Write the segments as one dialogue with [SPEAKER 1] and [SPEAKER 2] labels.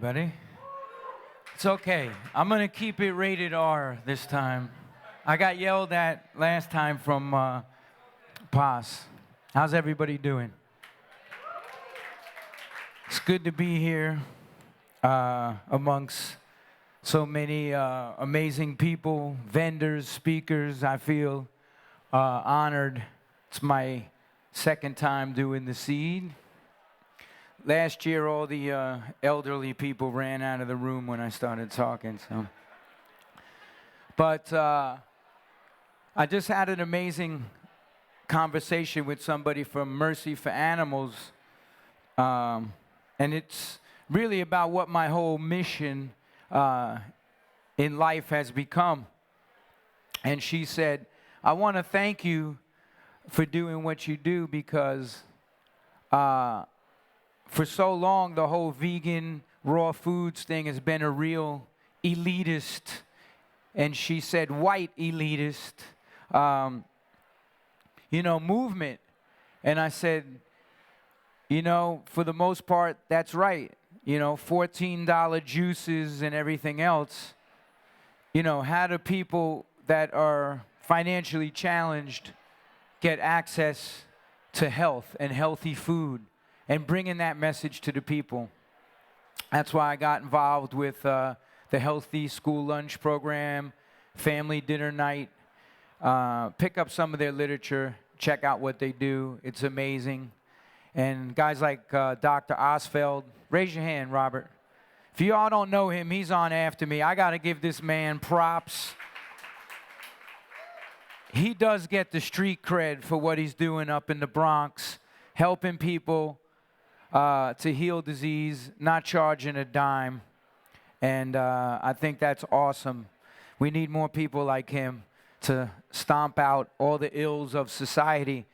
[SPEAKER 1] Buddy, it's okay. I'm gonna keep it rated R this time. I got yelled at last time from Paz. How's everybody doing? It's good to be here amongst so many amazing people, vendors, speakers. I feel honored. It's my second time doing the seed. Last year, all the elderly people ran out of the room when I started talking. But I just had an amazing conversation with somebody from Mercy for Animals, and it's really about what my whole mission in life has become. And she said, "I want to thank you for doing what you do because." For so long, the whole vegan, raw foods thing has been a real elitist, and she said white elitist, movement. And I said, for the most part, that's right. $14 juices and everything else. How do people that are financially challenged get access to health and healthy food? And bringing that message to the people. That's why I got involved with the Healthy School Lunch Program, Family Dinner Night. Pick up some of their literature, check out what they do. It's amazing. And guys like Dr. Osfeld, raise your hand, Robert. If you all don't know him, he's on after me. I got to give this man props. He does get the street cred for what he's doing up in the Bronx, helping people to heal disease, not charging a dime. And I think that's awesome. We need more people like him to stomp out all the ills of society.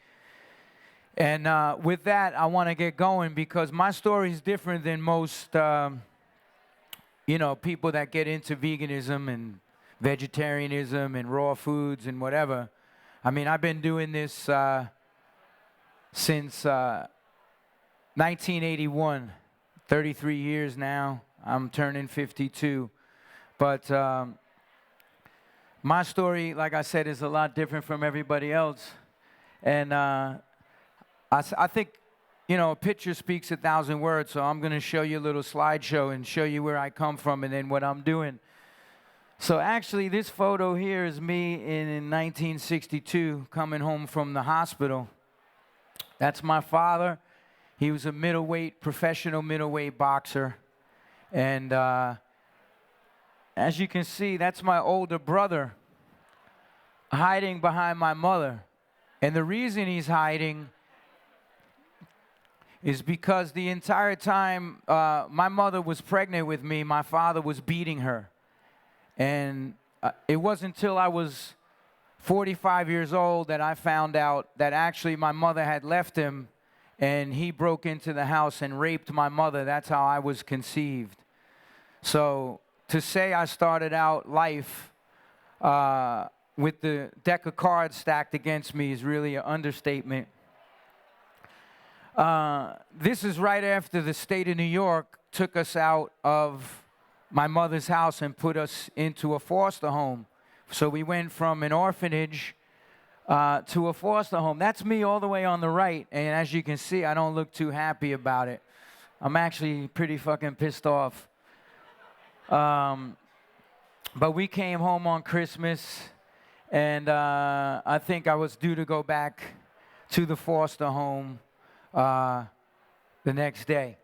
[SPEAKER 1] And with that, I want to get going because my story is different than most, people that get into veganism and vegetarianism and raw foods and whatever. I mean, I've been doing this since 1981, 33 years now. I'm turning 52. But my story, like I said, is a lot different from everybody else. And I think, a picture speaks 1,000 words, so I'm going to show you a little slideshow and show you where I come from and then what I'm doing. So actually, this photo here is me in 1962 coming home from the hospital. That's my father. He was a professional middleweight boxer. And as you can see, that's my older brother hiding behind my mother. And the reason he's hiding is because the entire time my mother was pregnant with me, my father was beating her. And it wasn't until I was 45 years old that I found out that actually my mother had left him and he broke into the house and raped my mother. That's how I was conceived. So to say I started out life with the deck of cards stacked against me is really an understatement. This is right after the state of New York took us out of my mother's house and put us into a foster home. So we went from an orphanage to a foster home. That's me all the way on the right, and as you can see, I don't look too happy about it. I'm actually pretty fucking pissed off. But we came home on Christmas, and I think I was due to go back to the foster home the next day.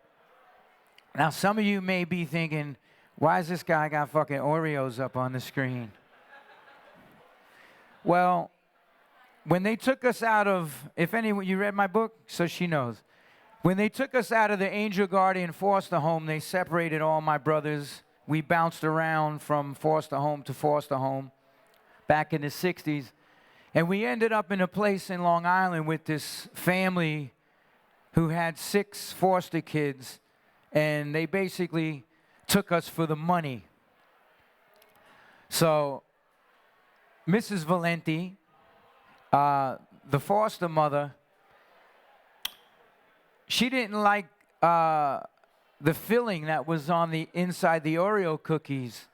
[SPEAKER 1] Now, some of you may be thinking, why is this guy got fucking Oreos up on the screen? Well, when they took us out of, if anyone, you read my book? So she knows. When they took us out of the Angel Guardian foster home, they separated all my brothers. We bounced around from foster home to foster home back in the 60s. And we ended up in a place in Long Island with this family who had 6 foster kids. And they basically took us for the money. So Mrs. Valenti, the foster mother, she didn't like the filling that was on the inside the Oreo cookies.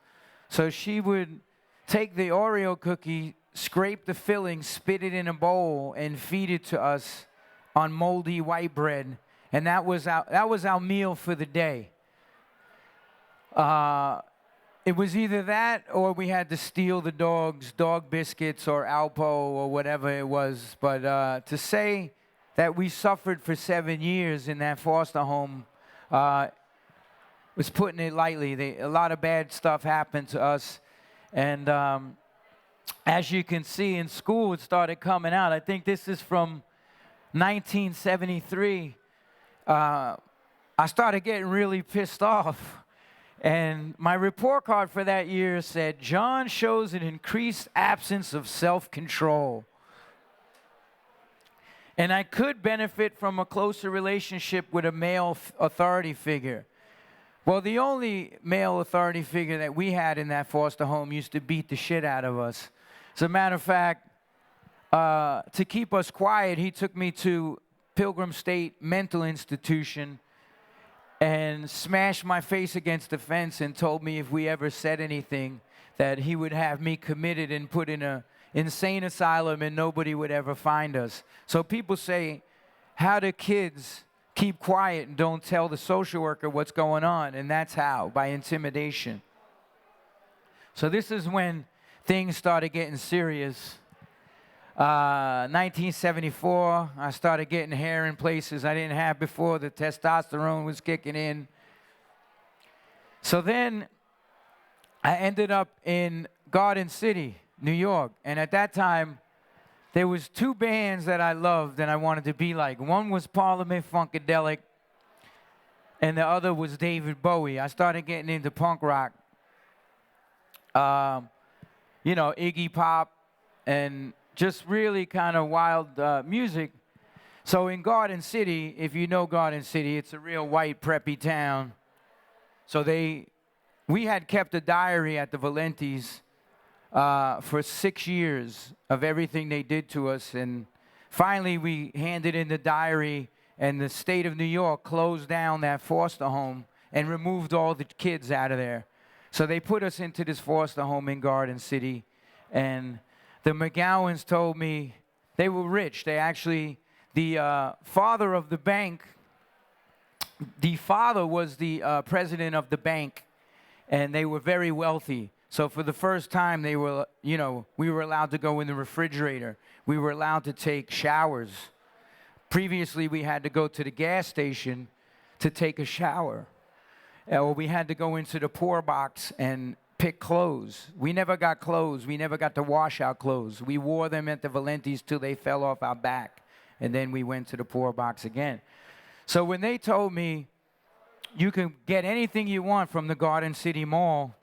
[SPEAKER 1] So she would take the Oreo cookie, scrape the filling, spit it in a bowl, and feed it to us on moldy white bread. And that was our meal for the day. It was either that or we had to steal the dog's dog biscuits or Alpo or whatever it was. But to say that we suffered for 7 years in that foster home was putting it lightly. A lot of bad stuff happened to us. And as you can see in school, it started coming out. I think this is from 1973. I started getting really pissed off. And my report card for that year said, John shows an increased absence of self-control. And I could benefit from a closer relationship with a male authority figure. Well, the only male authority figure that we had in that foster home used to beat the shit out of us. As a matter of fact, to keep us quiet, he took me to Pilgrim State Mental Institution and smashed my face against the fence and told me if we ever said anything that he would have me committed and put in a insane asylum and nobody would ever find us. So people say, how do kids keep quiet and don't tell the social worker what's going on? And that's how, by intimidation. So this is when things started getting serious. 1974, I started getting hair in places I didn't have before. The testosterone was kicking in. So then I ended up in Garden City, New York. And at that time, there was 2 bands that I loved and I wanted to be like. One was Parliament Funkadelic, and the other was David Bowie. I started getting into punk rock. You know, Iggy Pop, and just really kind of wild music. So in Garden City, if you know Garden City, it's a real white, preppy town. So we had kept a diary at the Valenti's for 6 years of everything they did to us. And finally, we handed in the diary, and the state of New York closed down that foster home and removed all the kids out of there. So they put us into this foster home in Garden City, and the McGowans told me they were rich. They actually, the father of the bank, the father was the president of the bank, and they were very wealthy. So for the first time, they were, you know, we were allowed to go in the refrigerator. We were allowed to take showers. Previously, we had to go to the gas station to take a shower. Or we had to go into the pour box and pick clothes. We never got clothes. We never got to wash our clothes. We wore them at the Valenti's till they fell off our back. And then we went to the pour box again. So when they told me, you can get anything you want from the Garden City Mall,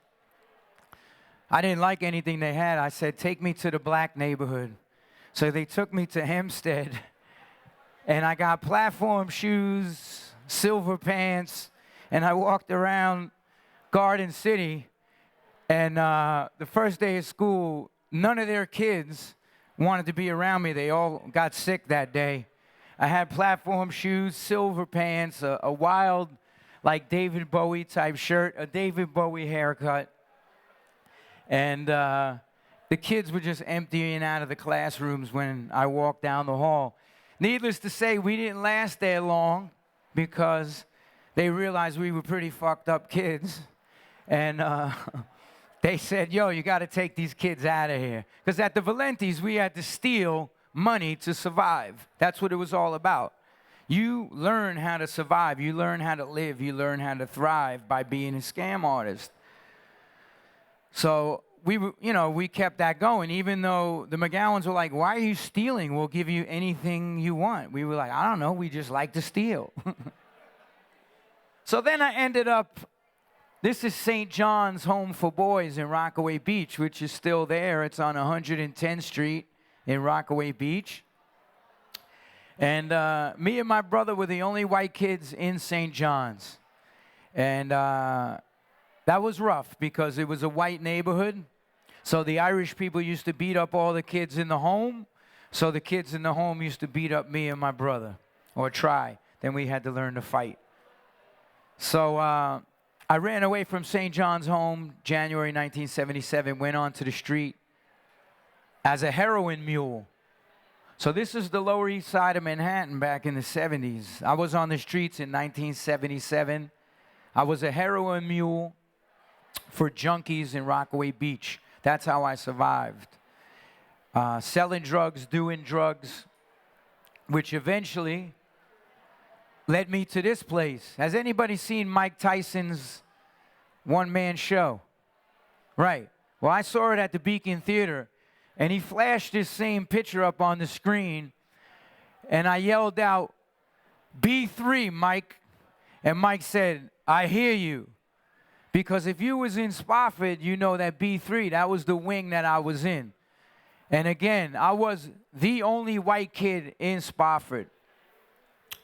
[SPEAKER 1] I didn't like anything they had. I said, take me to the black neighborhood. So they took me to Hempstead. And I got platform shoes, silver pants, and I walked around Garden City. And the first day of school, none of their kids wanted to be around me. They all got sick that day. I had platform shoes, silver pants, a wild, like David Bowie type shirt, a David Bowie haircut. And the kids were just emptying out of the classrooms when I walked down the hall. Needless to say, we didn't last there long because they realized we were pretty fucked up kids. And they said, yo, you got to take these kids out of here. Because at the Valenti's, we had to steal money to survive. That's what it was all about. You learn how to survive. You learn how to live. You learn how to thrive by being a scam artist. So we kept that going, even though the McGowans were like, why are you stealing? We'll give you anything you want. We were like, I don't know. We just like to steal. So then I ended up, this is St. John's Home for Boys in Rockaway Beach, which is still there. It's on 110th Street in Rockaway Beach. And me and my brother were the only white kids in St. John's. And that was rough because it was a white neighborhood. So the Irish people used to beat up all the kids in the home. So the kids in the home used to beat up me and my brother, or try. Then we had to learn to fight. So I ran away from St. John's home, January 1977, went onto the street as a heroin mule. So this is the Lower East Side of Manhattan back in the 70s. I was on the streets in 1977. I was a heroin mule for junkies in Rockaway Beach. That's how I survived. Selling drugs, doing drugs, which eventually led me to this place. Has anybody seen Mike Tyson's one-man show? Right. Well, I saw it at the Beacon Theater, and he flashed this same picture up on the screen, and I yelled out, "B3, Mike." And Mike said, "I hear you." Because if you was in Spofford, you know that B3, that was the wing that I was in. And again, I was the only white kid in Spofford.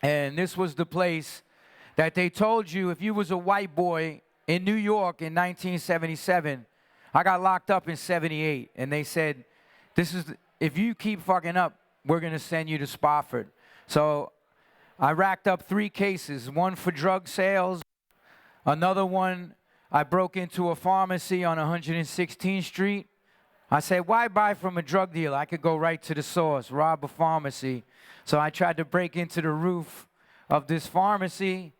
[SPEAKER 1] And this was the place that they told you if you was a white boy in New York in 1977, I got locked up in 78, and they said, if you keep fucking up, we're going to send you to Spofford. So I racked up 3 cases, one for drug sales, another one, I broke into a pharmacy on 116th Street. I said, why buy from a drug dealer? I could go right to the source, rob a pharmacy. So I tried to break into the roof of this pharmacy,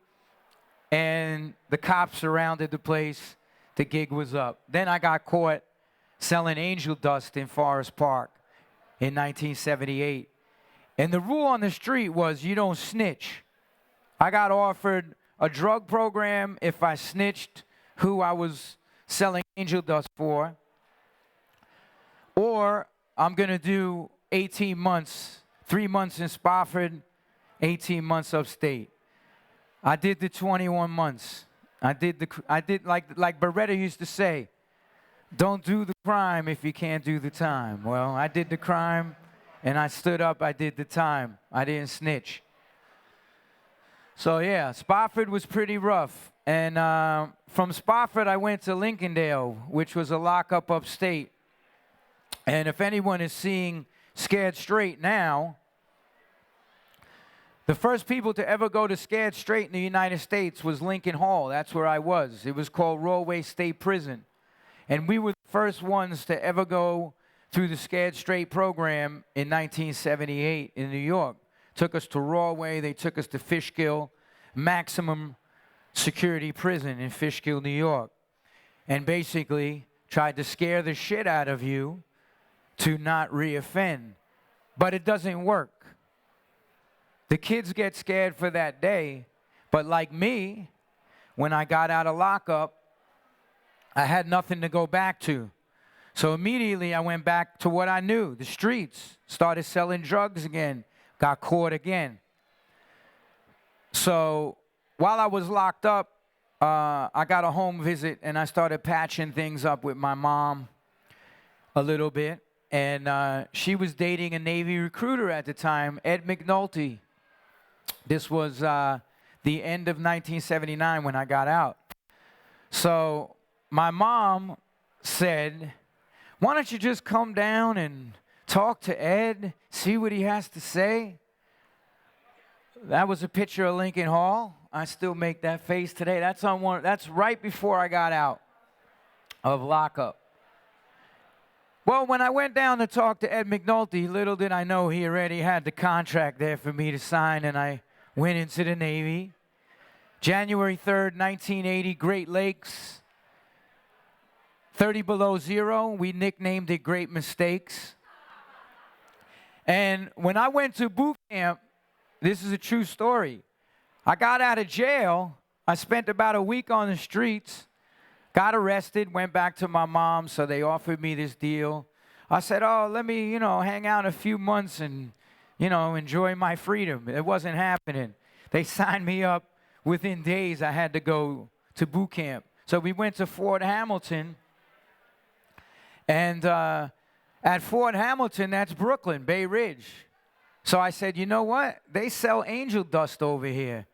[SPEAKER 1] and the cops surrounded the place. The gig was up. Then I got caught selling angel dust in Forest Park in 1978. And the rule on the street was you don't snitch. I got offered a drug program if I snitched who I was selling angel dust for, or I'm going to do 18 months, 3 months in Spofford, 18 months upstate. I did the 21 months. I did like Beretta used to say, don't do the crime if you can't do the time. Well, I did the crime, and I stood up, I did the time. I didn't snitch. So yeah, Spofford was pretty rough. And from Spofford, I went to Lincolndale, which was a lockup upstate. And if anyone is seeing Scared Straight now, the first people to ever go to Scared Straight in the United States was Lincoln Hall. That's where I was. It was called Rockaway State Prison. And we were the first ones to ever go through the Scared Straight program in 1978 in New York. Took us to Rockaway. They took us to Fishkill, maximum security prison in Fishkill, New York. And basically tried to scare the shit out of you to not reoffend. But it doesn't work. The kids get scared for that day, but like me, when I got out of lockup, I had nothing to go back to. So immediately I went back to what I knew, the streets, started selling drugs again, got caught again. So while I was locked up, I got a home visit, and I started patching things up with my mom a little bit. And she was dating a Navy recruiter at the time, Ed McNulty. This was the end of 1979 when I got out. So my mom said, why don't you just come down and talk to Ed, see what he has to say? That was a picture of Lincoln Hall. I still make that face today. That's right before I got out of lockup. Well, when I went down to talk to Ed McNulty, little did I know he already had the contract there for me to sign, and I went into the Navy. January 3rd, 1980, Great Lakes, 30 below zero. We nicknamed it Great Mistakes. And when I went to boot camp, this is a true story. I got out of jail. I spent about a week on the streets. Got arrested, went back to my mom, so they offered me this deal. I said, oh, let me, hang out a few months and, enjoy my freedom. It wasn't happening. They signed me up. Within days, I had to go to boot camp. So we went to Fort Hamilton. And at Fort Hamilton, that's Brooklyn, Bay Ridge. So I said, you know what? They sell angel dust over here.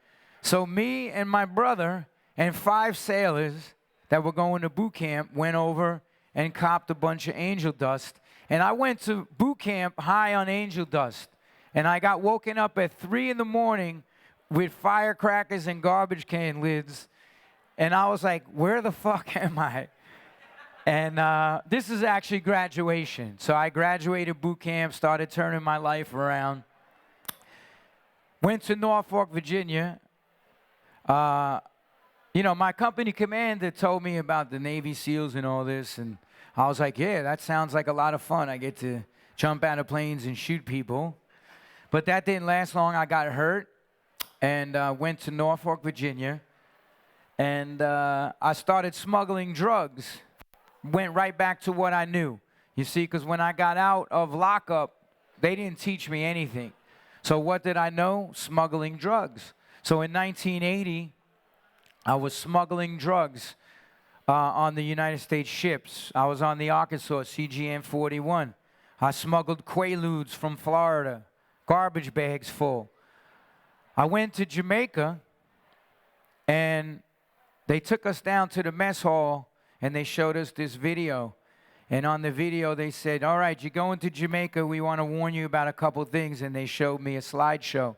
[SPEAKER 1] So me and my brother and 5 sailors that were going to boot camp went over and copped a bunch of angel dust. And I went to boot camp high on angel dust. And I got woken up at 3 in the morning with firecrackers and garbage can lids. And I was like, where the fuck am I? And this is actually graduation. So I graduated boot camp, started turning my life around. Went to Norfolk, Virginia. You know, my company commander told me about the Navy SEALs and all this, and I was like, yeah, that sounds like a lot of fun. I get to jump out of planes and shoot people. But that didn't last long. I got hurt and went to Norfolk, Virginia, and I started smuggling drugs. Went right back to what I knew. You see, because when I got out of lockup, they didn't teach me anything. So what did I know? Smuggling drugs. So in 1980, I was smuggling drugs on the United States ships. I was on the Arkansas CGN 41. I smuggled Quaaludes from Florida, garbage bags full. I went to Jamaica, and they took us down to the mess hall, and they showed us this video. And on the video, they said, all right, you're going to Jamaica. We want to warn you about a couple things. And they showed me a slideshow.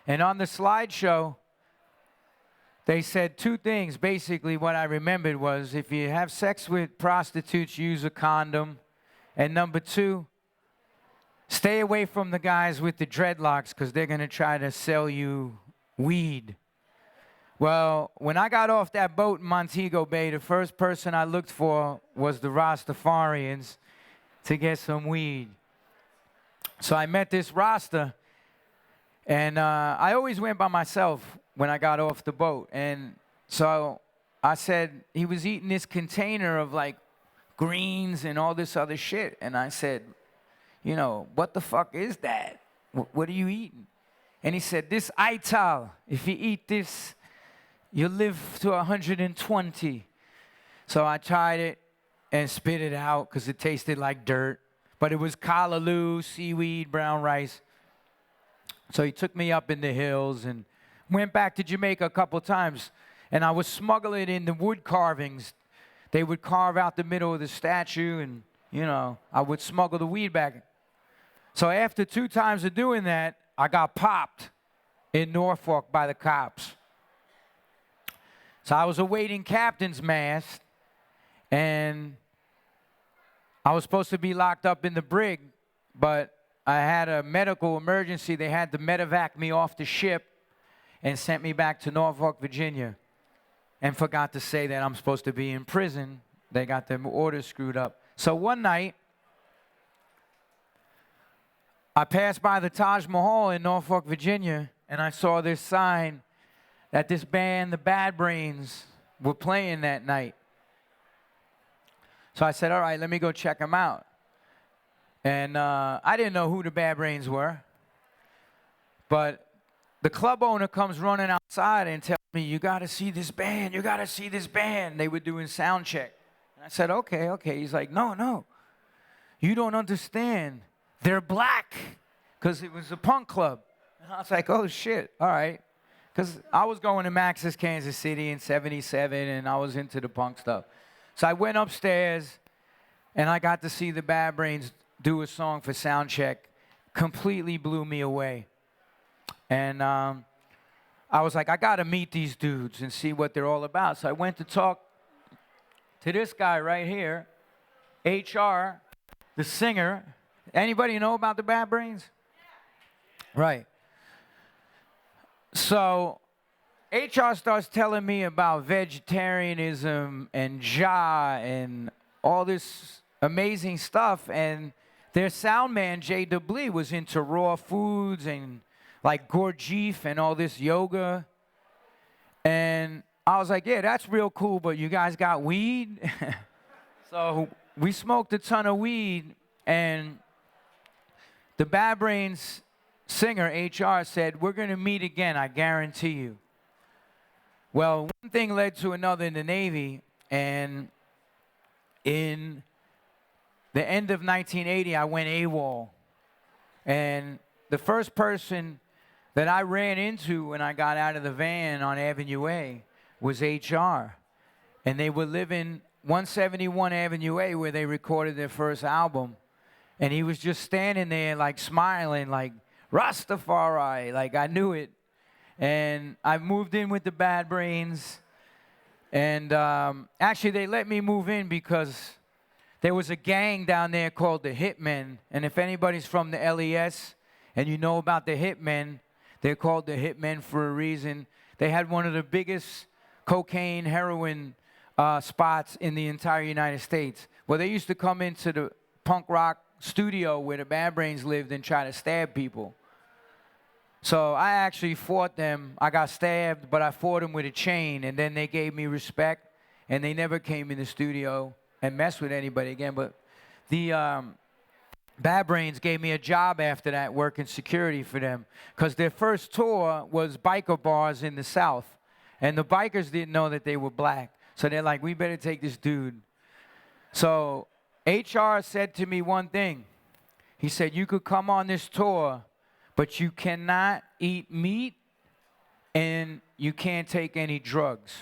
[SPEAKER 1] And on the slideshow, they said two things. Basically, what I remembered was if you have sex with prostitutes, use a condom. And number two, stay away from the guys with the dreadlocks because they're going to try to sell you weed. Well, when I got off that boat in Montego Bay, the first person I looked for was the Rastafarians to get some weed. So I met this Rasta, and I always went by myself when I got off the boat. And so I said, he was eating this container of like greens and all this other shit. And I said, you know, what the fuck is that? What are you eating? And he said, this ital, if you eat this, you'll live to 120. So I tried it and spit it out because it tasted like dirt. But it was callaloo, seaweed, brown rice. So he took me up in the hills and went back to Jamaica a couple times. And I was smuggling in the wood carvings. They would carve out the middle of the statue, and, you know, I would smuggle the weed back. So after 2 times of doing that, I got popped in Norfolk by the cops. So I was awaiting captain's mast, and I was supposed to be locked up in the brig, but I had a medical emergency. They had to medevac me off the ship and sent me back to Norfolk, Virginia, and forgot to say that I'm supposed to be in prison. They got their orders screwed up. So one night, I passed by the Taj Mahal in Norfolk, Virginia, and I saw this sign that this band, the Bad Brains, were playing that night. So I said, all right, let me go check them out. And I didn't know who the Bad Brains were. But the club owner comes running outside and tells me, you got to see this band. You got to see this band. They were doing sound check. And I said, okay. He's like, no. You don't understand. They're black. Because it was a punk club. And I was like, oh, shit. All right. Because I was going to Max's Kansas City in '77, and I was into the punk stuff. So I went upstairs, and I got to see the Bad Brains do a song for sound check. Completely blew me away. And I was like, I got to meet these dudes and see what they're all about. So I went to talk to this guy right here, HR, the singer. Anybody know about the Bad Brains? Right. So HR starts telling me about vegetarianism and and all this amazing stuff. And their sound man, Jay Dublee, was into raw foods and like Gurdjieff and all this yoga. And I was like, yeah, that's real cool, but you guys got weed? So we smoked a ton of weed, and the Bad Brains singer, HR, said, we're going to meet again, I guarantee you. Well, one thing led to another in the Navy, and in the end of 1980, I went AWOL. And the first person that I ran into when I got out of the van on Avenue A was HR. And they were living 171 Avenue A, where they recorded their first album. And he was just standing there, like, smiling, like, Rastafari, like I knew it. And I moved in with the Bad Brains. And actually, they let me move in because there was a gang down there called the Hitmen. And if anybody's from the LES and you know about the Hitmen, they're called the Hitmen for a reason. They had one of the biggest cocaine, heroin spots in the entire United States. Well, they used to come into the punk rock studio where the Bad Brains lived and try to stab people. So I actually fought them. I got stabbed, but I fought them with a chain, and then they gave me respect, and they never came in the studio and messed with anybody again. But the Bad Brains gave me a job after that, working security for them, because their first tour was biker bars in the South, and the bikers didn't know that they were black. So they're like, we better take this dude. So HR said to me one thing. He said, you could come on this tour, but you cannot eat meat and you can't take any drugs.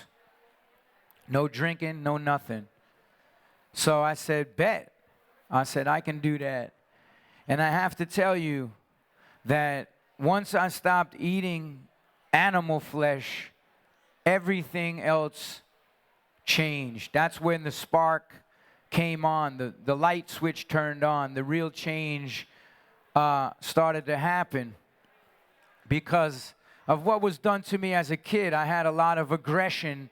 [SPEAKER 1] No drinking, no nothing. So I said, bet. I said, I can do that. And I have to tell you that once I stopped eating animal flesh, everything else changed. That's when the spark came on, the light switch turned on, the real change started to happen because of what was done to me as a kid. I had a lot of aggression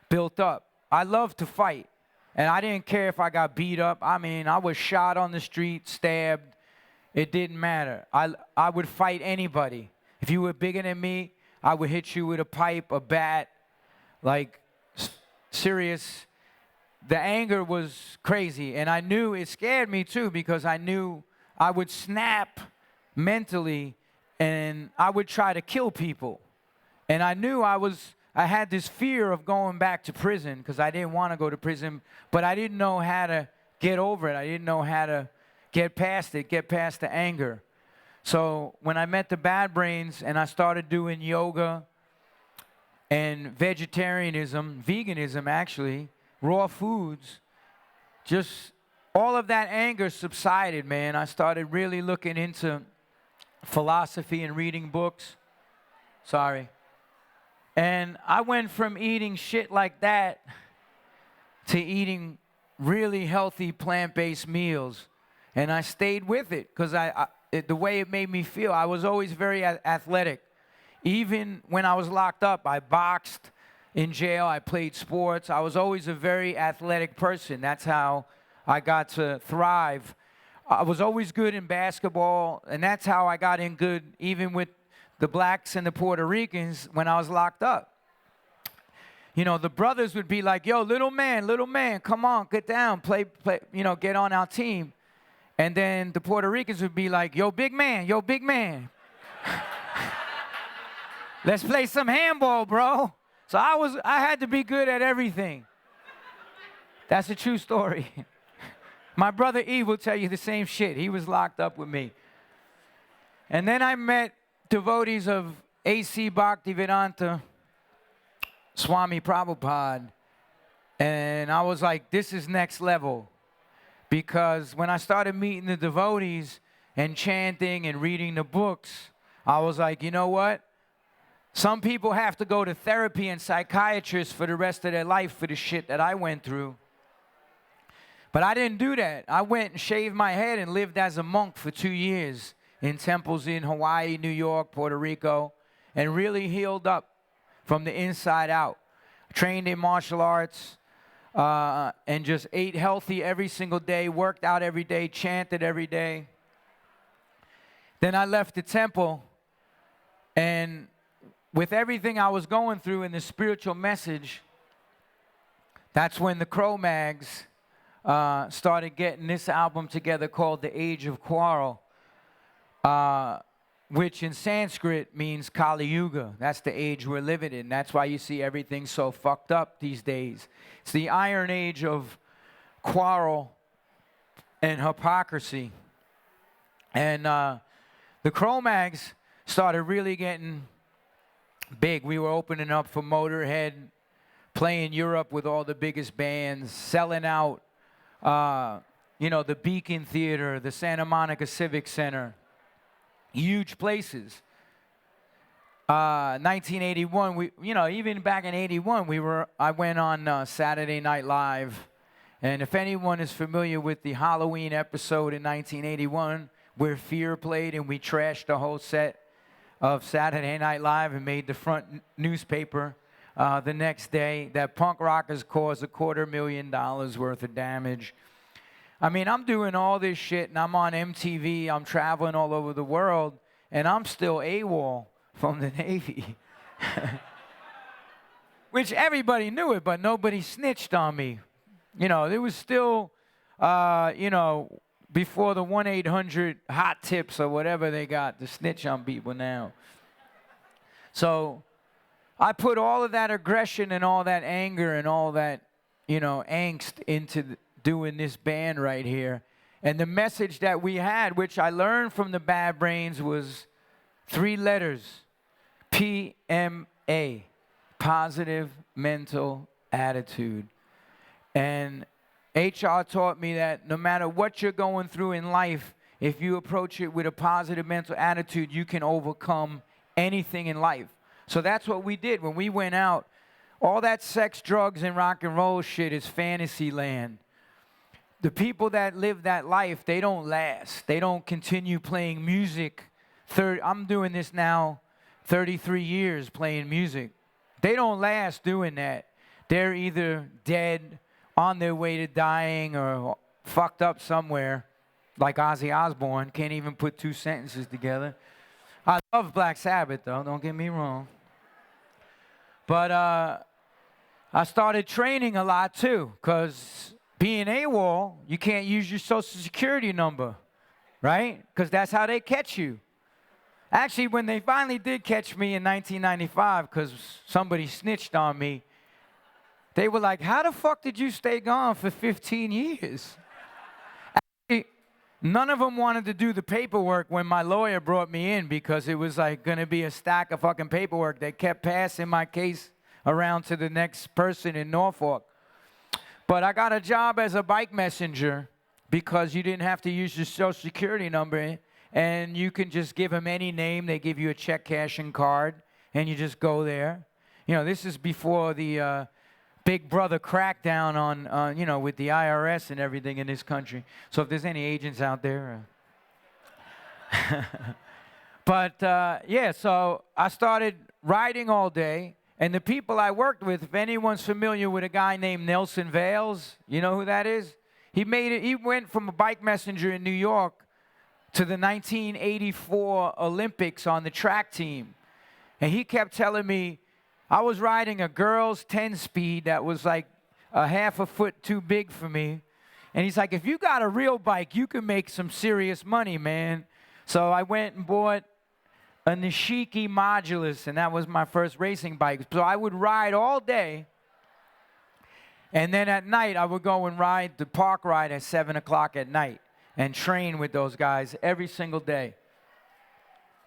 [SPEAKER 1] built up. I loved to fight, and I didn't care if I got beat up. I mean, I was shot on the street, stabbed. It didn't matter. I would fight anybody. If you were bigger than me, I would hit you with a pipe, a bat, like serious. The anger was crazy, and I knew it scared me too because I knew I would snap mentally and I would try to kill people. And I knew I had this fear of going back to prison because I didn't want to go to prison, but I didn't know how to get over it. I didn't know how to get past it, get past the anger. So when I met the Bad Brains and I started doing yoga and vegetarianism, veganism actually, raw foods, just all of that anger subsided, man. I started really looking into philosophy and reading books. Sorry. And I went from eating shit like that to eating really healthy plant-based meals. And I stayed with it because the way it made me feel. I was always very athletic. Even when I was locked up, I boxed. In jail, I played sports. I was always a very athletic person. That's how I got to thrive. I was always good in basketball, and that's how I got in good even with the blacks and the Puerto Ricans when I was locked up. You know, the brothers would be like, yo, little man, come on, get down, play, get on our team. And then the Puerto Ricans would be like, yo, big man. Let's play some handball, bro. So I had to be good at everything. That's a true story. My brother E will tell you the same shit. He was locked up with me. And then I met devotees of A.C. Bhaktivedanta, Swami Prabhupada, and I was like, this is next level. Because when I started meeting the devotees and chanting and reading the books, I was like, you know what? Some people have to go to therapy and psychiatrists for the rest of their life for the shit that I went through. But I didn't do that. I went and shaved my head and lived as a monk for 2 years in temples in Hawaii, New York, Puerto Rico, and really healed up from the inside out. Trained in martial arts and just ate healthy every single day, worked out every day, chanted every day. Then I left the temple, and with everything I was going through in the spiritual message, that's when the Cro-Mags started getting this album together called The Age of Quarrel, which in Sanskrit means Kali Yuga. That's the age we're living in. That's why you see everything so fucked up these days. It's the Iron Age of quarrel and hypocrisy. And the Cro-Mags started really getting big. We were opening up for Motorhead, playing Europe with all the biggest bands, selling out, the Beacon Theater, the Santa Monica Civic Center, huge places. 1981, even back in 81, I went on Saturday Night Live. And if anyone is familiar with the Halloween episode in 1981, where Fear played and we trashed the whole set of Saturday Night Live and made the front newspaper the next day, that punk rockers caused $250,000 worth of damage. I mean, I'm doing all this shit, and I'm on MTV, I'm traveling all over the world, and I'm still AWOL from the Navy. Which everybody knew it, but nobody snitched on me. There was still, before the 1-800 hot tips or whatever they got to snitch on people now. So I put all of that aggression and all that anger and all that, angst into doing this band right here. And the message that we had, which I learned from the Bad Brains, was 3 letters. PMA. Positive Mental Attitude. And HR taught me that no matter what you're going through in life, if you approach it with a positive mental attitude, you can overcome anything in life. So that's what we did when we went out. All that sex, drugs, and rock and roll shit is fantasy land. The people that live that life, they don't last. They don't continue playing music. I'm doing this now 33 years playing music. They don't last doing that. They're either dead, on their way to dying, or fucked up somewhere, like Ozzy Osbourne. Can't even put 2 sentences together. I love Black Sabbath, though, don't get me wrong. But I started training a lot, too, because being AWOL, you can't use your Social Security number, right? Because that's how they catch you. Actually, when they finally did catch me in 1995, because somebody snitched on me, they were like, how the fuck did you stay gone for 15 years? Actually, none of them wanted to do the paperwork when my lawyer brought me in, because it was like going to be a stack of fucking paperwork. They kept passing my case around to the next person in Norfolk. But I got a job as a bike messenger because you didn't have to use your Social Security number, and you can just give them any name. They give you a check cashing card, and you just go there. This is before the Big Brother crackdown on with the IRS and everything in this country. So if there's any agents out there. But, so I started riding all day. And the people I worked with, if anyone's familiar with a guy named Nelson Vales, you know who that is? He went from a bike messenger in New York to the 1984 Olympics on the track team. And he kept telling me, I was riding a girl's 10-speed that was like a half a foot too big for me. And he's like, if you got a real bike, you can make some serious money, man. So I went and bought a Nishiki Modulus, and that was my first racing bike. So I would ride all day, and then at night I would go and ride the park ride at 7 o'clock at night and train with those guys every single day.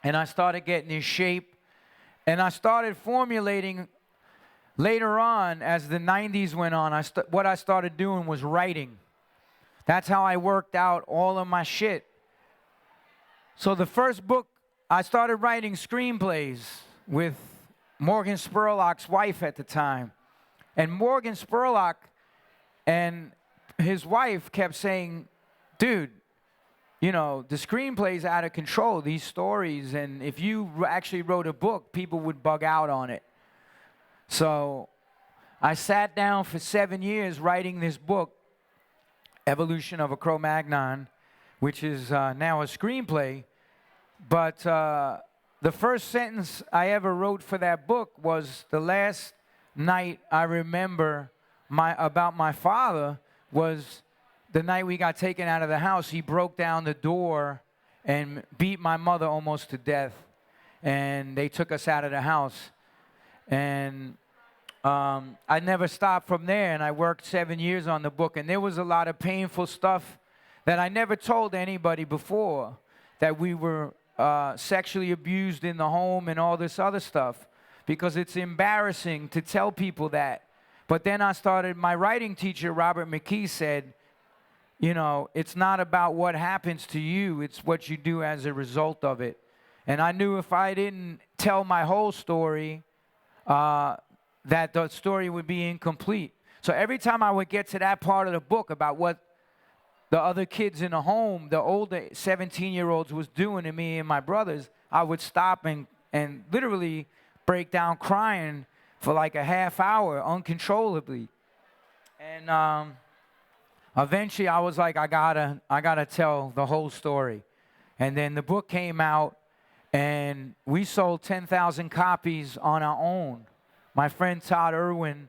[SPEAKER 1] And I started getting in shape, and I started formulating later on as the 90s went on. What I started doing was writing. That's how I worked out all of my shit. So the first book, I started writing screenplays with Morgan Spurlock's wife at the time. And Morgan Spurlock and his wife kept saying, dude, the screenplay's out of control, these stories, and if you actually wrote a book, people would bug out on it. So I sat down for 7 years writing this book, Evolution of a Cro-Magnon, which is now a screenplay. But the first sentence I ever wrote for that book was the last night I remember about my father was the night we got taken out of the house. He broke down the door and beat my mother almost to death. And they took us out of the house. And I never stopped from there, and I worked 7 years on the book. And there was a lot of painful stuff that I never told anybody before, that we were sexually abused in the home and all this other stuff, because it's embarrassing to tell people that. But then my writing teacher, Robert McKee, said, it's not about what happens to you, it's what you do as a result of it. And I knew if I didn't tell my whole story, that the story would be incomplete. So every time I would get to that part of the book about what the other kids in the home, the older 17-year-olds was doing to me and my brothers, I would stop and literally break down crying for like a half hour uncontrollably. And eventually I was like, I gotta tell the whole story. And then the book came out, and we sold 10,000 copies on our own. My friend Todd Irwin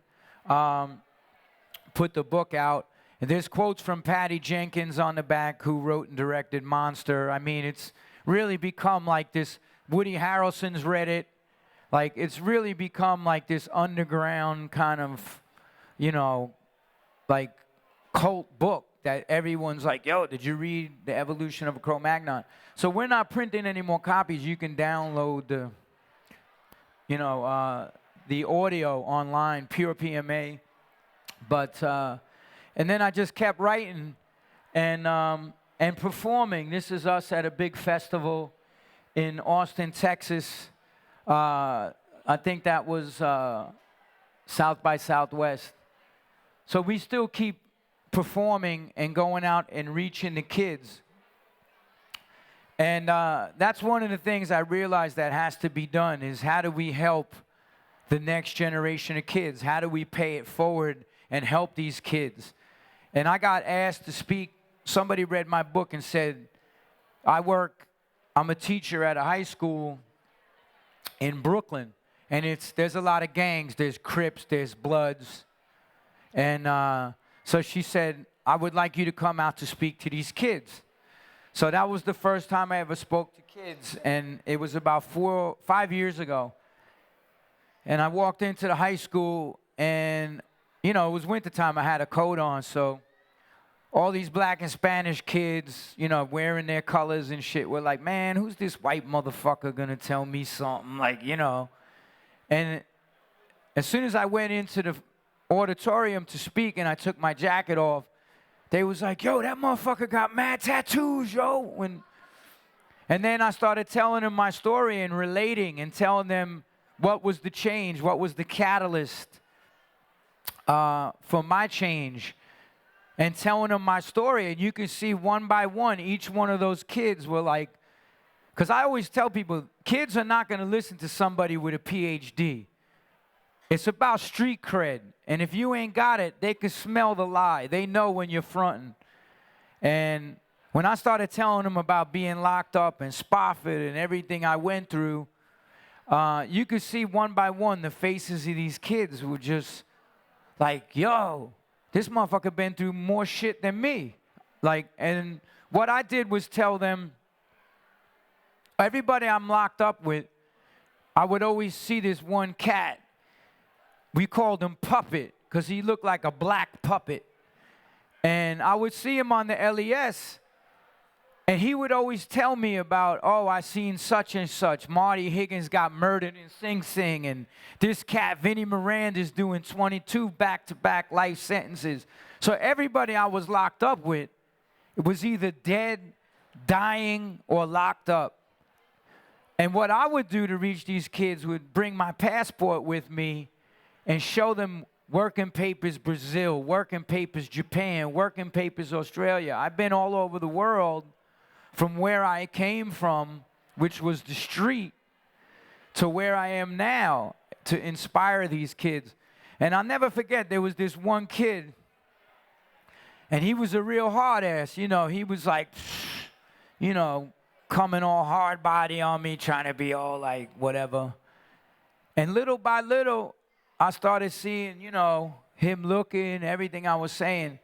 [SPEAKER 1] put the book out. And there's quotes from Patty Jenkins on the back, who wrote and directed Monster. I mean, it's really become like this. Woody Harrelson's read it. Like, it's really become like this underground kind of, you know, like cult book that everyone's like, yo, did you read The Evolution of a Cro-Magnon? So we're not printing any more copies. You can download the, you know, the audio online, pure PMA. But, and then I just kept writing and performing. This is us at a big festival in Austin, Texas. I think that was South by Southwest. So we still keep performing and going out and reaching the kids. And that's one of the things I realized that has to be done, is how do we help the next generation of kids? How do we pay it forward and help these kids? And I got asked to speak. Somebody read my book and said, I'm a teacher at a high school in Brooklyn, and there's a lot of gangs. There's Crips, there's Bloods. And so she said, I would like you to come out to speak to these kids. So that was the first time I ever spoke to kids, and it was about 5 years ago. And I walked into the high school, and, you know, it was wintertime. I had a coat on, so all these black and Spanish kids, you know, wearing their colors and shit, were like, man, who's this white motherfucker gonna tell me something? Like, you know. And as soon as I went into the auditorium to speak and I took my jacket off, they was like, yo, that motherfucker got mad tattoos, yo. And then I started telling them my story and relating and telling them what was the change, what was the catalyst for my change, and telling them my story. And you can see one by one, each one of those kids were like, because I always tell people, kids are not going to listen to somebody with a PhD. It's about street cred. And if you ain't got it, they can smell the lie. They know when you're fronting. And when I started telling them about being locked up and Spofford and everything I went through, you could see one by one the faces of these kids were just like, yo, this motherfucker been through more shit than me. Like, and what I did was tell them, everybody I'm locked up with, I would always see this one cat. We called him Puppet because he looked like a black puppet. And I would see him on the LES, and he would always tell me about, oh, I seen such and such. Marty Higgins got murdered in Sing Sing, and this cat, Vinnie Miranda's doing 22 back-to-back life sentences. So everybody I was locked up with, it was either dead, dying, or locked up. And what I would do to reach these kids would bring my passport with me and show them working papers Brazil, working papers Japan, working papers Australia. I've been all over the world from where I came from, which was the street, to where I am now to inspire these kids. And I'll never forget, there was this one kid, and he was a real hard ass. You know, he was like, you know, coming all hard body on me, trying to be all like whatever. And little by little, I started seeing, you know, him looking, everything I was saying.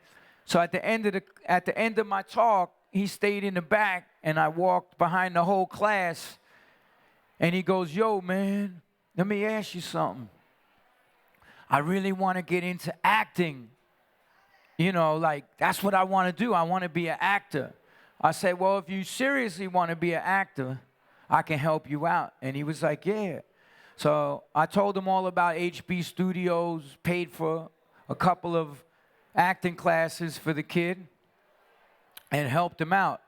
[SPEAKER 1] So at the end of my talk, he stayed in the back, and I walked behind the whole class, and he goes, yo, man, let me ask you something. I really want to get into acting. You know, like, that's what I want to do. I want to be an actor. I said, well, if you seriously want to be an actor, I can help you out. And he was like, yeah. So I told him all about HB Studios, paid for a couple of acting classes for the kid, and helped him out.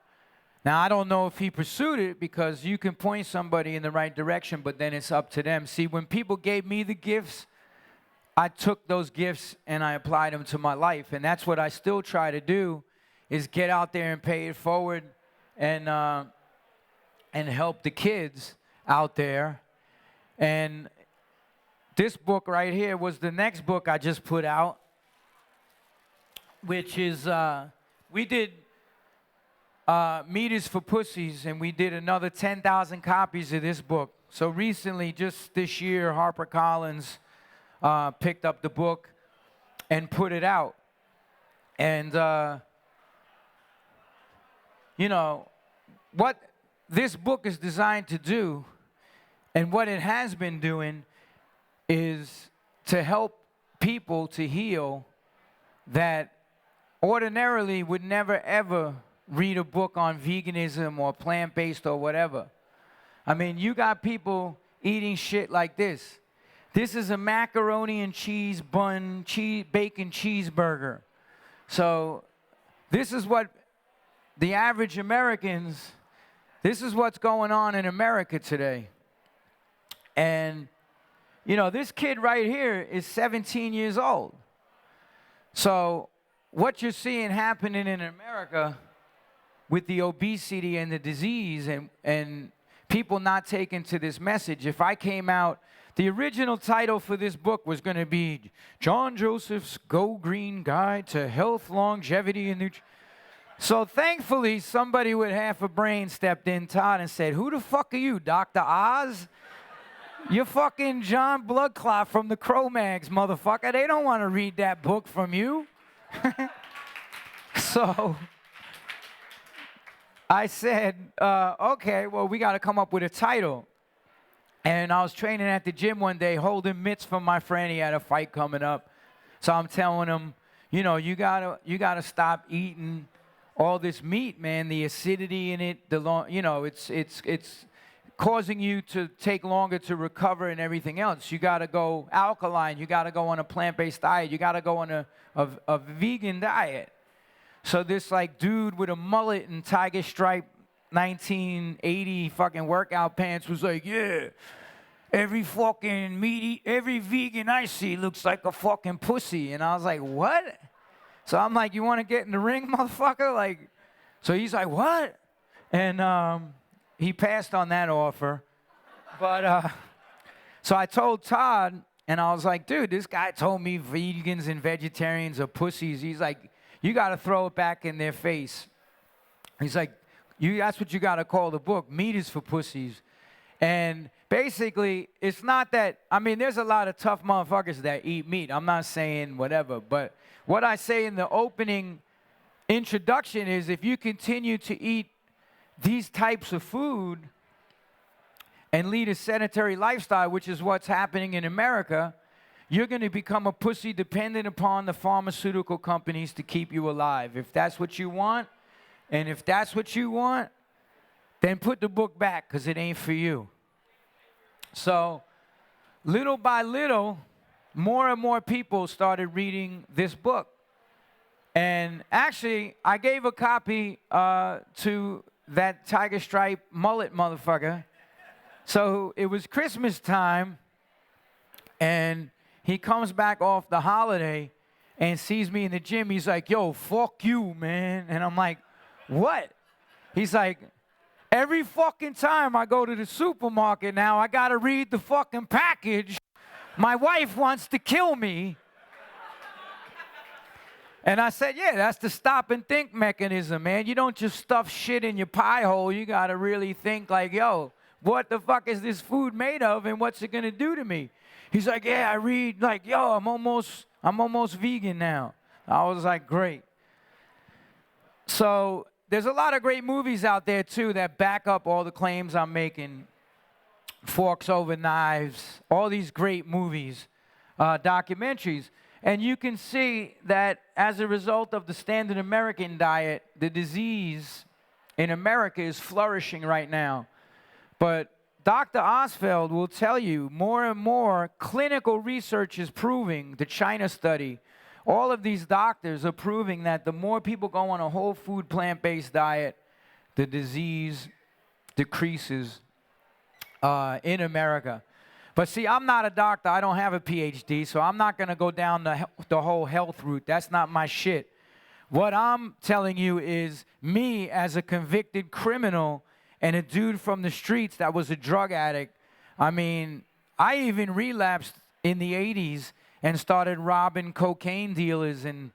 [SPEAKER 1] Now, I don't know if he pursued it because you can point somebody in the right direction, but then it's up to them. See, when people gave me the gifts, I took those gifts and I applied them to my life. And that's what I still try to do, is get out there and pay it forward and help the kids out there. And this book right here was the next book I just put out, which is, we did Meat is for Pussies, and we did another 10,000 copies of this book. So recently, just this year, HarperCollins picked up the book and put it out. And, you know, what this book is designed to do, and what it has been doing, is to help people to heal that ordinarily would never, ever read a book on veganism or plant-based or whatever. I mean, you got people eating shit like this. This is a macaroni and cheese bun, bacon cheeseburger. So this is what the average Americans, this is what's going on in America today. And, you know, this kid right here is 17 years old. So what you're seeing happening in America with the obesity and the disease and people not taking to this message, if I came out, the original title for this book was going to be John Joseph's Go Green Guide to Health, Longevity, and Nutrition. So thankfully, somebody with half a brain stepped in, Todd, and said, who the fuck are you, Dr. Oz? You're fucking John Bloodclot from the Cro-Mags, motherfucker. They don't want to read that book from you. So I said, okay, well, we got to come up with a title. And I was training at the gym one day, holding mitts from my friend. He had a fight coming up. So I'm telling him, you know, you gotta stop eating all this meat, man. The acidity in it, you know, it's causing you to take longer to recover and everything else. You gotta go alkaline. You gotta go on a plant-based diet. You gotta go on a vegan diet. So this like dude with a mullet and tiger stripe 1980 fucking workout pants was like, yeah, every vegan I see looks like a fucking pussy. And I was like, what? So I'm like, you want to get in the ring, motherfucker? Like, so he's like, what? And he passed on that offer. But so I told Todd, and I was like, dude, this guy told me vegans and vegetarians are pussies. He's like, you got to throw it back in their face. He's like, that's what you got to call the book. Meat is for Pussies. And basically, it's not that, I mean, there's a lot of tough motherfuckers that eat meat. I'm not saying whatever. But what I say in the opening introduction is if you continue to eat these types of food and lead a sedentary lifestyle, which is what's happening in America, you're going to become a pussy dependent upon the pharmaceutical companies to keep you alive. If that's what you want, and if that's what you want, then put the book back, because it ain't for you. So, little by little, more and more people started reading this book. And actually, I gave a copy to that tiger stripe mullet motherfucker. So it was Christmas time, and he comes back off the holiday and sees me in the gym. He's like, yo, fuck you, man. And I'm like, what? He's like, every fucking time I go to the supermarket now, I gotta read the fucking package. My wife wants to kill me. And I said, yeah, that's the stop and think mechanism, man. You don't just stuff shit in your pie hole. You gotta really think like, yo, what the fuck is this food made of and what's it gonna do to me? He's like, yeah, I read, like, yo, I'm almost vegan now. I was like, great. So there's a lot of great movies out there, too, that back up all the claims I'm making. Forks Over Knives, all these great movies, documentaries. And you can see that as a result of the standard American diet, the disease in America is flourishing right now. But Dr. Osfeld will tell you more and more clinical research is proving, the China study, all of these doctors are proving that the more people go on a whole food plant-based diet, the disease decreases in America. But see, I'm not a doctor. I don't have a PhD, so I'm not going to go down the whole health route. That's not my shit. What I'm telling you is me as a convicted criminal and a dude from the streets that was a drug addict. I mean, I even relapsed in the 80s and started robbing cocaine dealers and,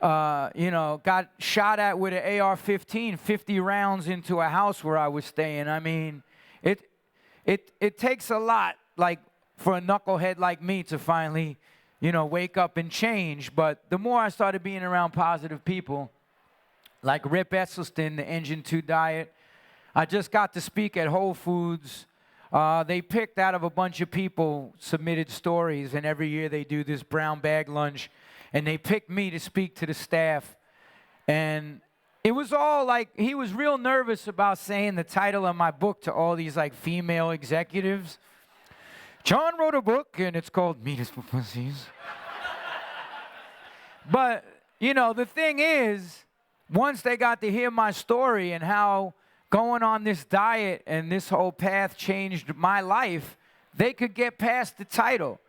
[SPEAKER 1] got shot at with an AR-15, 50 rounds into a house where I was staying. I mean, it takes a lot, like, for a knucklehead like me to finally, wake up and change. But the more I started being around positive people, like Rip Esselstyn, the Engine 2 Diet, I just got to speak at Whole Foods. They picked out of a bunch of people, submitted stories, and every year they do this brown bag lunch, and they picked me to speak to the staff. And it was all like, he was real nervous about saying the title of my book to all these like female executives. John wrote a book, and it's called Meat is for Pussies. But, the thing is, once they got to hear my story and how going on this diet and this whole path changed my life, they could get past the title.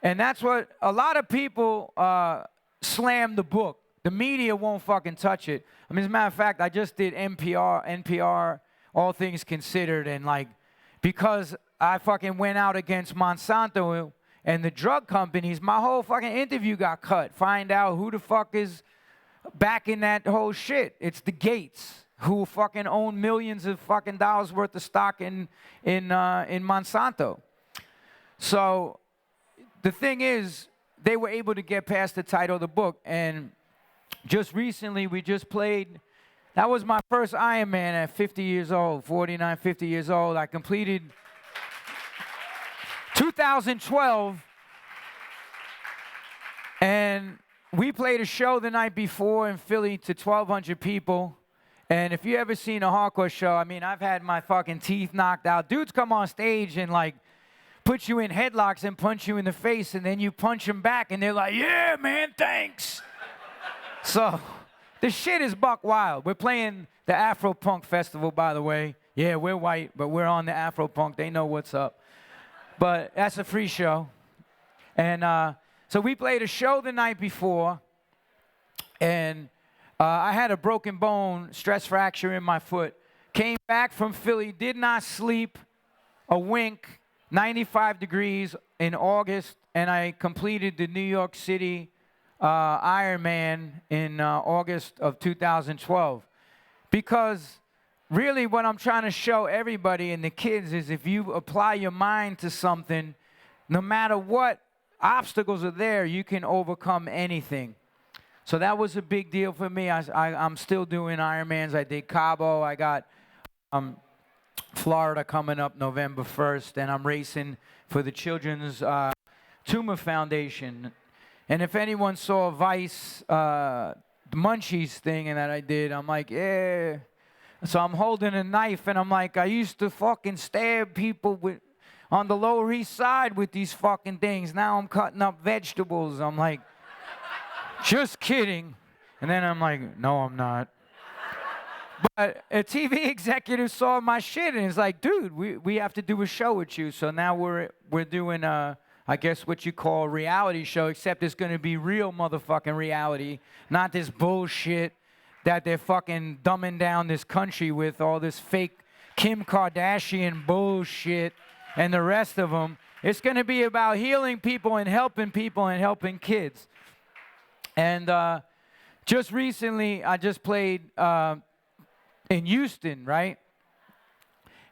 [SPEAKER 1] And that's what a lot of people slam the book. The media won't fucking touch it. I mean, as a matter of fact, I just did NPR, All Things Considered, and like, because I fucking went out against Monsanto and the drug companies, my whole fucking interview got cut. Find out who the fuck is backing that whole shit. It's the Gates, who fucking own millions of fucking dollars worth of stock in Monsanto. So the thing is, they were able to get past the title of the book. And just recently, we just played, that was my first Iron Man at 50 years old, 49, 50 years old. I completed 2012, and we played a show the night before in Philly to 1,200 people. And if you ever seen a hardcore show, I mean, I've had my fucking teeth knocked out. Dudes come on stage and like put you in headlocks and punch you in the face, and then you punch them back, and they're like, yeah, man, thanks. So the shit is buck wild. We're playing the Afro Punk Festival, by the way. Yeah, we're white, but we're on the Afro Punk. They know what's up. But that's a free show. And so we played a show the night before, and I had a broken bone, stress fracture in my foot. Came back from Philly, did not sleep a wink, 95 degrees in August, and I completed the New York City Ironman in August of 2012. Because really what I'm trying to show everybody and the kids is if you apply your mind to something, no matter what obstacles are there, you can overcome anything. So that was a big deal for me. I'm still doing Ironmans. I did Cabo. I got Florida coming up November 1st, and I'm racing for the Children's Tumor Foundation. And if anyone saw Vice, the Munchies thing and that I did, I'm like, yeah. So I'm holding a knife, and I'm like, I used to fucking stab people on the Lower East Side with these fucking things. Now I'm cutting up vegetables. I'm like, just kidding. And then I'm like, no, I'm not. But a TV executive saw my shit, and it's like, dude, we have to do a show with you. So now we're doing I guess what you call a reality show, except it's going to be real motherfucking reality, not this bullshit that they're fucking dumbing down this country with, all this fake Kim Kardashian bullshit and the rest of them. It's going to be about healing people and helping kids. And just recently, I just played in Houston, right?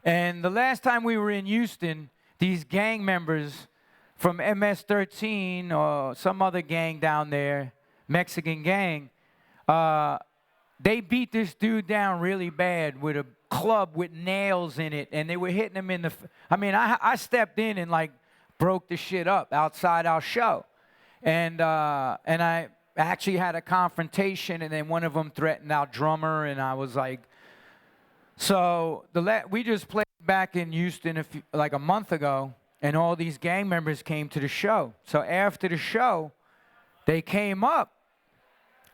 [SPEAKER 1] And the last time we were in Houston, these gang members from MS-13 or some other gang down there, Mexican gang, they beat this dude down really bad with a club with nails in it, and they were hitting him in the... I stepped in and, like, broke the shit up outside our show. And I actually had a confrontation, and then one of them threatened our drummer, and I was like... So we just played back in Houston like a month ago, and all these gang members came to the show. So after the show, they came up,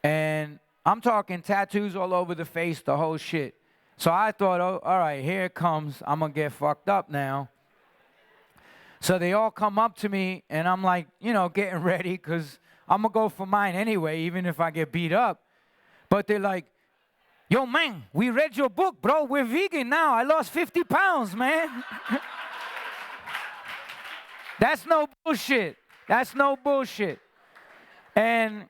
[SPEAKER 1] and I'm talking tattoos all over the face, the whole shit. So I thought, oh, all right, here it comes. I'm going to get fucked up now. So they all come up to me, and I'm like, you know, getting ready because I'm going to go for mine anyway, even if I get beat up. But they're like, yo, man, we read your book, bro. We're vegan now. I lost 50 pounds, man. That's no bullshit. That's no bullshit. And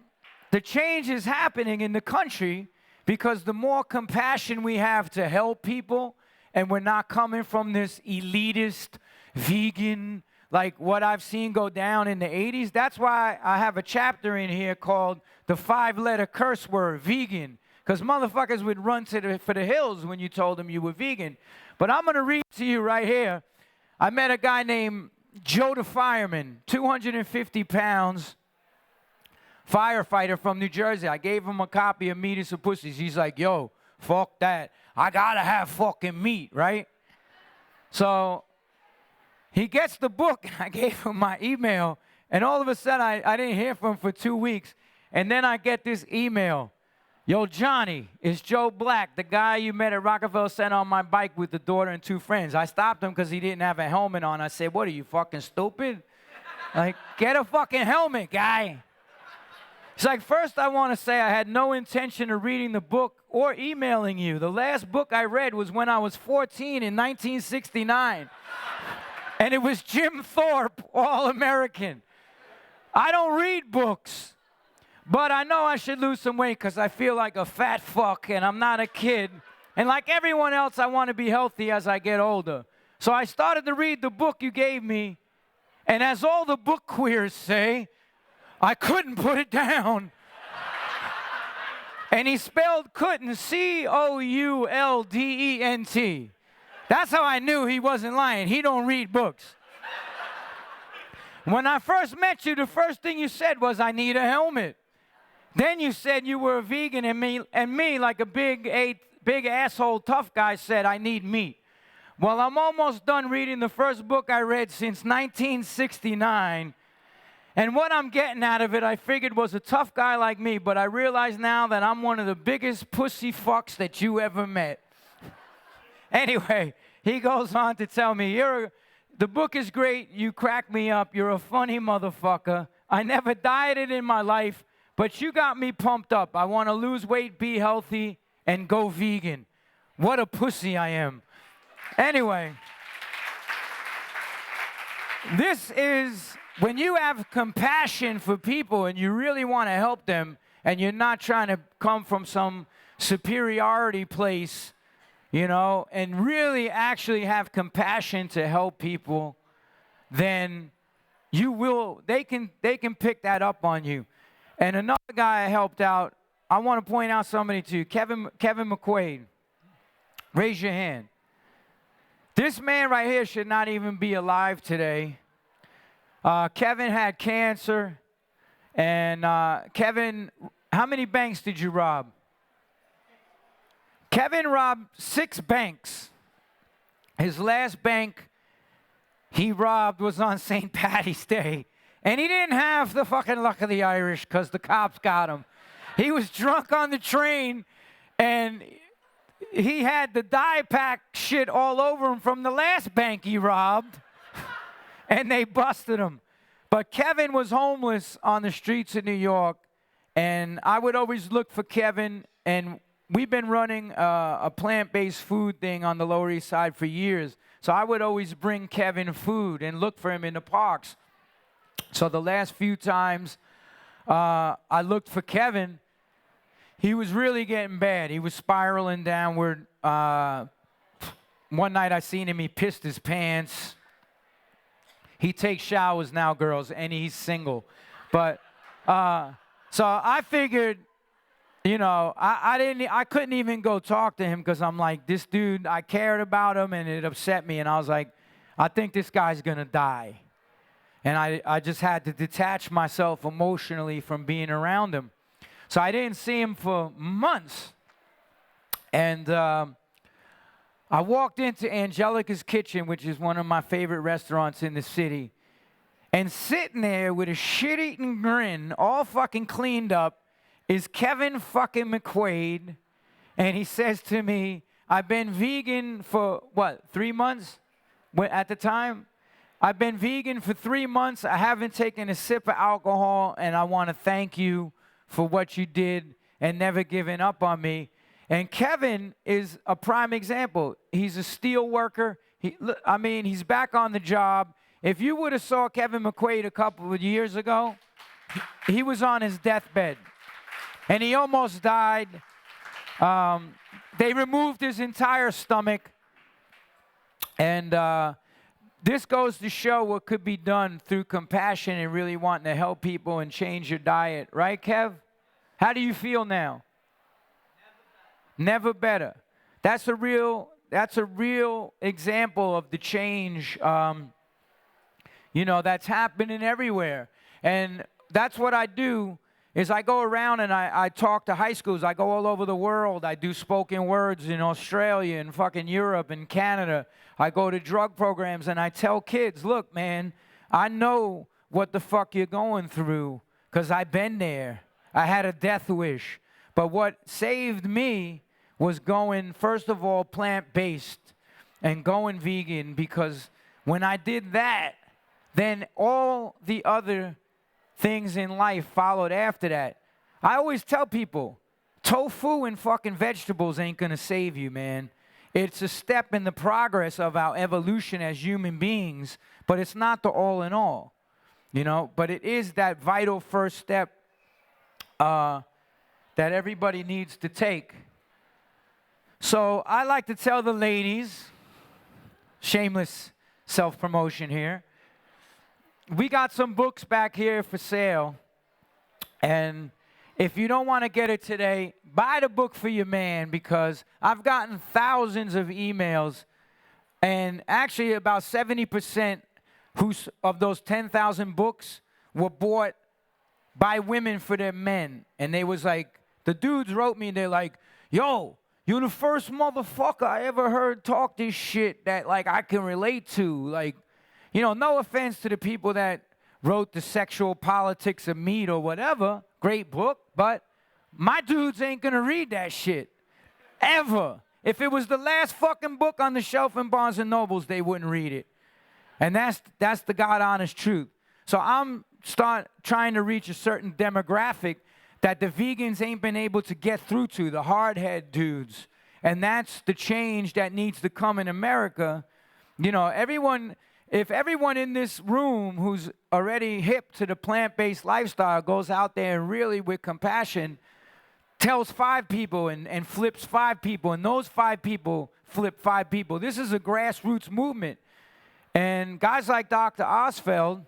[SPEAKER 1] the change is happening in the country because the more compassion we have to help people, and we're not coming from this elitist, vegan, like what I've seen go down in the 80s. That's why I have a chapter in here called the 5-letter curse word, vegan. Because motherfuckers would run for the hills when you told them you were vegan. But I'm going to read to you right here. I met a guy named Joe the Fireman, 250 pounds, firefighter from New Jersey. I gave him a copy of Meat and Some Pussies. He's like, yo, fuck that. I got to have fucking meat, right? So he gets the book, and I gave him my email. And all of a sudden, I didn't hear from him for 2 weeks. And then I get this email. Yo, Johnny, it's Joe Black, the guy you met at Rockaway Center on my bike with the daughter and 2 friends. I stopped him because he didn't have a helmet on. I said, what, are you fucking stupid? Like, get a fucking helmet, guy. It's like, first I want to say I had no intention of reading the book or emailing you. The last book I read was when I was 14 in 1969. And it was Jim Thorpe, All-American. I don't read books. But I know I should lose some weight because I feel like a fat fuck and I'm not a kid. And like everyone else, I want to be healthy as I get older. So I started to read the book you gave me. And as all the book queers say, I couldn't put it down. And he spelled couldn't, C-O-U-L-D-E-N-T. That's how I knew he wasn't lying. He don't read books. When I first met you, the first thing you said was, I need a helmet. Then you said you were a vegan, and me, like a big asshole tough guy, said, I need meat. Well, I'm almost done reading the first book I read since 1969. And what I'm getting out of it, I figured was a tough guy like me, but I realize now that I'm one of the biggest pussy fucks that you ever met. Anyway, he goes on to tell me, the book is great, you crack me up, you're a funny motherfucker. I never dieted in my life, but you got me pumped up. I want to lose weight, be healthy, and go vegan. What a pussy I am. Anyway, this is when you have compassion for people and you really want to help them and you're not trying to come from some superiority place, you know, and really actually have compassion to help people, then they can pick that up on you. And another guy I helped out, I want to point out somebody to you, Kevin McQuaid. Raise your hand. This man right here should not even be alive today. Kevin had cancer. And Kevin, how many banks did you rob? Kevin robbed 6 banks. His last bank he robbed was on St. Paddy's Day. And he didn't have the fucking luck of the Irish because the cops got him. He was drunk on the train, and he had the dye pack shit all over him from the last bank he robbed, and they busted him. But Kevin was homeless on the streets of New York, and I would always look for Kevin, and we've been running a plant-based food thing on the Lower East Side for years. So I would always bring Kevin food and look for him in the parks. So the last few times I looked for Kevin, he was really getting bad. He was spiraling downward. One night I seen him, he pissed his pants. He takes showers now, girls, and he's single. But so I figured, you know, I couldn't even go talk to him because I'm like, this dude, I cared about him and it upset me. And I was like, I think this guy's going to die. And I just had to detach myself emotionally from being around him. So I didn't see him for months. And I walked into Angelica's Kitchen, which is one of my favorite restaurants in the city. And sitting there with a shit-eating grin, all fucking cleaned up, is Kevin fucking McQuaid. And he says to me, I've been vegan for, what, 3 months at the time? I've been vegan for 3 months. I haven't taken a sip of alcohol, and I want to thank you for what you did and never giving up on me. And Kevin is a prime example. He's a steel worker. He's back on the job. If you would have saw Kevin McQuaid a couple of years ago, he was on his deathbed, and he almost died. They removed his entire stomach, and this goes to show what could be done through compassion and really wanting to help people and change your diet. Right, Kev? How do you feel now? Never better. That's a real example of the change, that's happening everywhere. And that's what I do, is I go around and I talk to high schools. I go all over the world. I do spoken words in Australia and fucking Europe and Canada. I go to drug programs and I tell kids, look, man, I know what the fuck you're going through because I've been there. I had a death wish. But what saved me was going, first of all, plant-based and going vegan, because when I did that, then all the other things in life followed after that. I always tell people, tofu and fucking vegetables ain't gonna save you, man. It's a step in the progress of our evolution as human beings, but it's not the all in all, But it is that vital first step that everybody needs to take. So I like to tell the ladies, shameless self-promotion here, we got some books back here for sale, and if you don't want to get it today, buy the book for your man, because I've gotten thousands of emails, and actually about 70% of those 10,000 books were bought by women for their men. And they was like, the dudes wrote me, and they're like, yo, you're the first motherfucker I ever heard talk this shit that, like, I can relate to. Like, no offense to the people that wrote The Sexual Politics of Meat or whatever. Great book, but my dudes ain't gonna read that shit. Ever. If it was the last fucking book on the shelf in Barnes & Nobles, they wouldn't read it. And that's the God-honest truth. So I'm trying to reach a certain demographic that the vegans ain't been able to get through to, the hardhead dudes. And that's the change that needs to come in America. If everyone in this room who's already hip to the plant-based lifestyle goes out there and really with compassion tells 5 people and flips 5 people, and those 5 people flip 5 people, this is a grassroots movement. And guys like Dr. Osfeld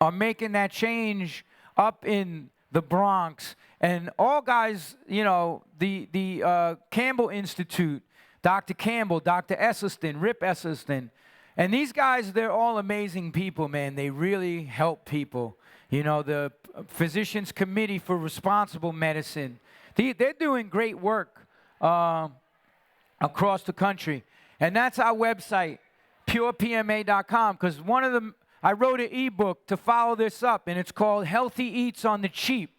[SPEAKER 1] are making that change up in the Bronx, and all guys, the Campbell Institute, Dr. Campbell, Dr. Esselstyn, Rip Esselstyn, and these guys, they're all amazing people, man. They really help people. The Physicians Committee for Responsible Medicine, they're doing great work across the country, and that's our website, purepma.com, because I wrote an ebook to follow this up, and it's called Healthy Eats on the Cheap,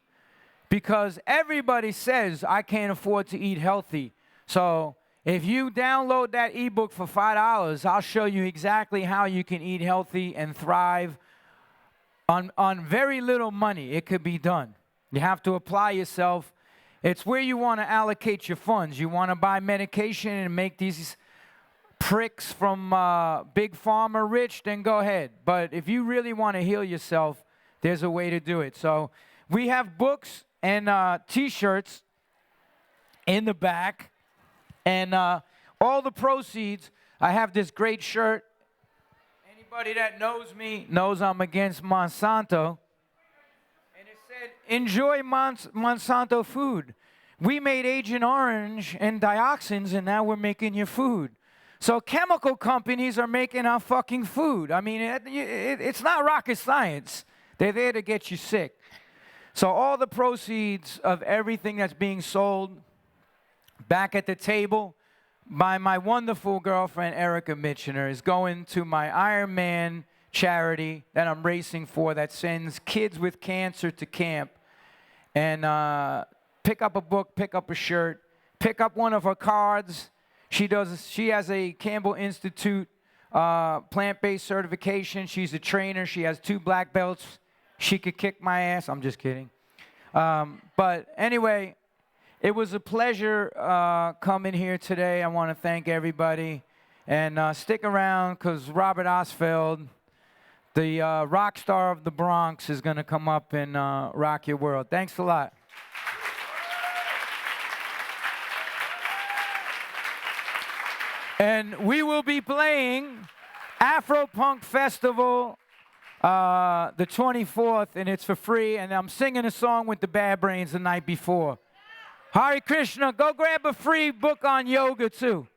[SPEAKER 1] because everybody says I can't afford to eat healthy. So if you download that ebook for $5, I'll show you exactly how you can eat healthy and thrive on very little money. It could be done. You have to apply yourself. It's where you want to allocate your funds. You want to buy medication and make these pricks from Big Pharma rich, then go ahead. But if you really want to heal yourself, there's a way to do it. So we have books and T-shirts in the back. And all the proceeds, I have this great shirt. Anybody that knows me knows I'm against Monsanto. And it said, enjoy Monsanto food. We made Agent Orange and dioxins, and now we're making your food. So chemical companies are making our fucking food. I mean, it's not rocket science. They're there to get you sick. So all the proceeds of everything that's being sold back at the table by my wonderful girlfriend, Erica Mitchener, is going to my Iron Man charity that I'm racing for, that sends kids with cancer to camp. And pick up a book, pick up a shirt, pick up one of her cards, She has a Campbell Institute plant-based certification. She's a trainer. She has 2 black belts. She could kick my ass. I'm just kidding. But anyway, it was a pleasure coming here today. I want to thank everybody. And stick around, because Robert Osfeld, the rock star of the Bronx, is going to come up and rock your world. Thanks a lot. And we will be playing Afro Punk Festival the 24th, and it's for free. And I'm singing a song with the Bad Brains the night before. Hare Krishna. Go grab a free book on yoga, too.